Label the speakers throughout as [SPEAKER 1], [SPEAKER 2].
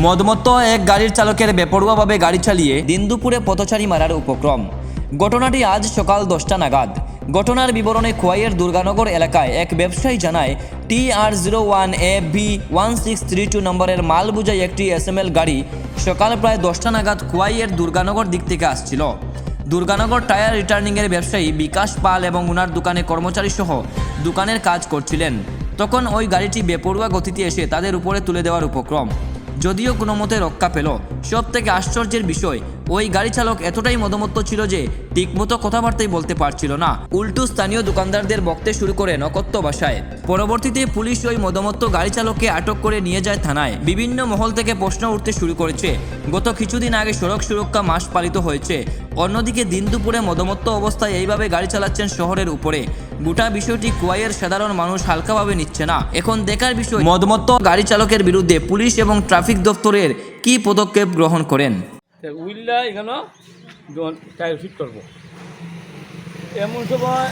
[SPEAKER 1] মদমত্ত এক গাড়ির চালকের বেপরোয়াভাবে গাড়ি চালিয়ে দিন দুপুরে পথচারী মারার উপক্রম। ঘটনাটি আজ সকাল 10টা নাগাদ। ঘটনার বিবরণে খোয়াইয়ের দুর্গানগর এলাকায় এক ব্যবসায়ী জানায় TR01AB1632 নম্বরের মাল বোঝাই একটি SML গাড়ি সকাল প্রায় 10টা নাগাদ খোয়াইয়ের দুর্গানগর দিক থেকে আসছিল। দুর্গানগর টায়ার রিটার্নিংয়ের ব্যবসায়ী বিকাশ পাল এবং ওনার দোকানে কর্মচারী সহ দোকানের কাজ করছিলেন। তখন ওই গাড়িটি বেপরোয়া গতিতে এসে তাদের উপরে তুলে দেওয়ার উপক্রম। যদিও কোনো মতে রক্ষা পেল। সব থেকে আশ্চর্যের বিষয়, ওই গাড়ি চালক এতটাই মদমত্ত ছিল যে ঠিকমতো কথাবার্তাই বলতে পারছিল না, উল্টো স্থানীয় দোকানদারদের বকতে শুরু করে নকত্য ভাষায়। পরবর্তীতে পুলিশ ওই মদমত্ত গাড়ি চালককে আটক করে নিয়ে যায় থানায়। বিভিন্ন মহল থেকে প্রশ্ন উঠতে শুরু করেছে। গত কিছুদিন আগে সড়ক সুরক্ষা মাস পালিত হয়েছে, অন্যদিকে দিন দুপুরে মদমত্ত অবস্থায় এইভাবে গাড়ি চালাচ্ছেন শহরের উপরে। গোটা বিষয়টি খোয়াইয়ের সাধারণ মানুষ হালকাভাবে নিচ্ছে না। এখন দেখার বিষয় মদমত্ত গাড়ি চালকের বিরুদ্ধে পুলিশ এবং ট্রাফিক দপ্তরের কি পদক্ষেপ গ্রহণ করেন।
[SPEAKER 2] উইলটা এখানে টায়ার ফিট করবো, এমন সময়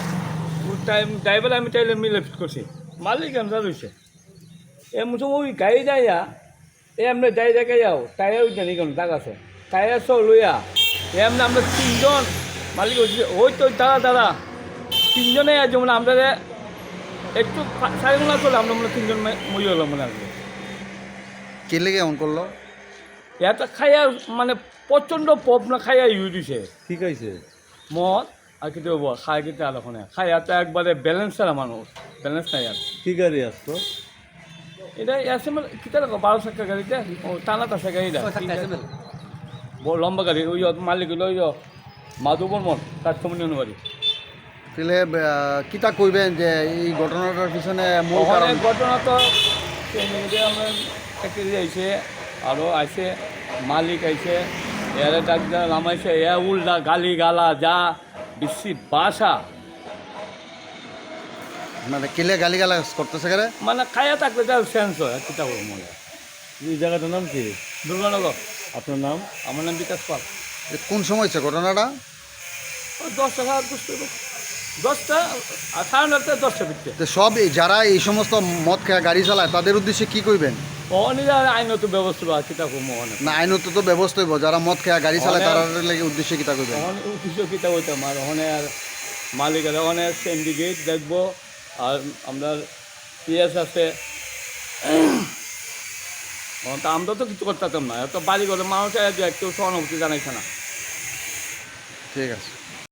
[SPEAKER 2] ড্রাইভার আমি টাইলে মিলে ফিট করছি, মালিক এমন রয়েছে। এমন সময় ওই গাড়ি যাইয়া এমনি যাই জায়গায় যাও টায়ার ওই জানি কেন দাগ আছে, টায়ার সব লইয়া এমনি আমরা তিনজন মালিক ওই তো দাঁড়া তিনজনে যেমন আমরা একটু সাড়ে ঘন্টা চলে আমরা মনে তিনজন মরিয়ে হলাম মনে আসবে।
[SPEAKER 3] কে লেগে এমন করলো?
[SPEAKER 2] এটা খাইয়া মানে প্রচণ্ড পপ না খাইয়া ইউজ দিছে।
[SPEAKER 3] ঠিক আছে,
[SPEAKER 2] মদ আর কিন্তু খাই কিন্তু আর ওখানে খাইয়া তো একবারে ব্যালেন্স ছাড়া মানুষ, ব্যালেন্স নাই আর।
[SPEAKER 3] কি গাড়ি আসতো?
[SPEAKER 2] এটা এসএমএল কিতা রাখো 12 চাকা গাড়িটা, ও টানাত আছে গাড়িটা বড় লম্বা গাড়ি। ওই মালিক হইল ওই মাধবর মঠ তার সমন্বয় বাড়ি।
[SPEAKER 3] তাহলে কিতা কইবেন যে এই ঘটনাটার পিছনে মূল কারণ?
[SPEAKER 2] ঘটনা তো আমরা একটা আইছে আরও আইছে, মালিক আইছে, এর ডাক্তার নামাইছে, এ উল্টা গালি গালা যা বেশি বাসা,
[SPEAKER 3] মানে কেলে গালিগালা করতেছে কেন?
[SPEAKER 2] মানে খাইয়া থাকলে যা সেন্স হয় কিতা করবো মনে।
[SPEAKER 3] এই জায়গাটার নাম কি?
[SPEAKER 2] দুর্গানগর।
[SPEAKER 3] আপনার নাম?
[SPEAKER 2] আমার নাম বিকাশ পাল।
[SPEAKER 3] কোন সময় হচ্ছে ঘটনাটা?
[SPEAKER 2] 10টা 10টা আর 9:30 10টা ভিতরে।
[SPEAKER 3] তো সব যারা এই সমস্ত মদ খেয়ে গাড়ি চালায় তাদের উদ্দেশ্যে কি কইবেন?
[SPEAKER 2] অনেক আইনত ব্যবস্থা বা কিতা করবো অনেক
[SPEAKER 3] না, আইনত তো ব্যবস্থা হইব, যারা মদ খেয়ে গাড়ি চালায় তাদের লেগে উদ্দেশ্যে কিতা কইবেন?
[SPEAKER 2] অনেক কিছু কিতা হইতাম আর অনেক আর মালিকেরা অনেক সিন্ডিকেট দেখবো। আর আমরা পিএস আছে, তা আমরা তো কিছু করতে পারতাম না। এত বাড়ি করে মানুষ একটু সহানুভূতি জানাইছে না।
[SPEAKER 3] ঠিক আছে।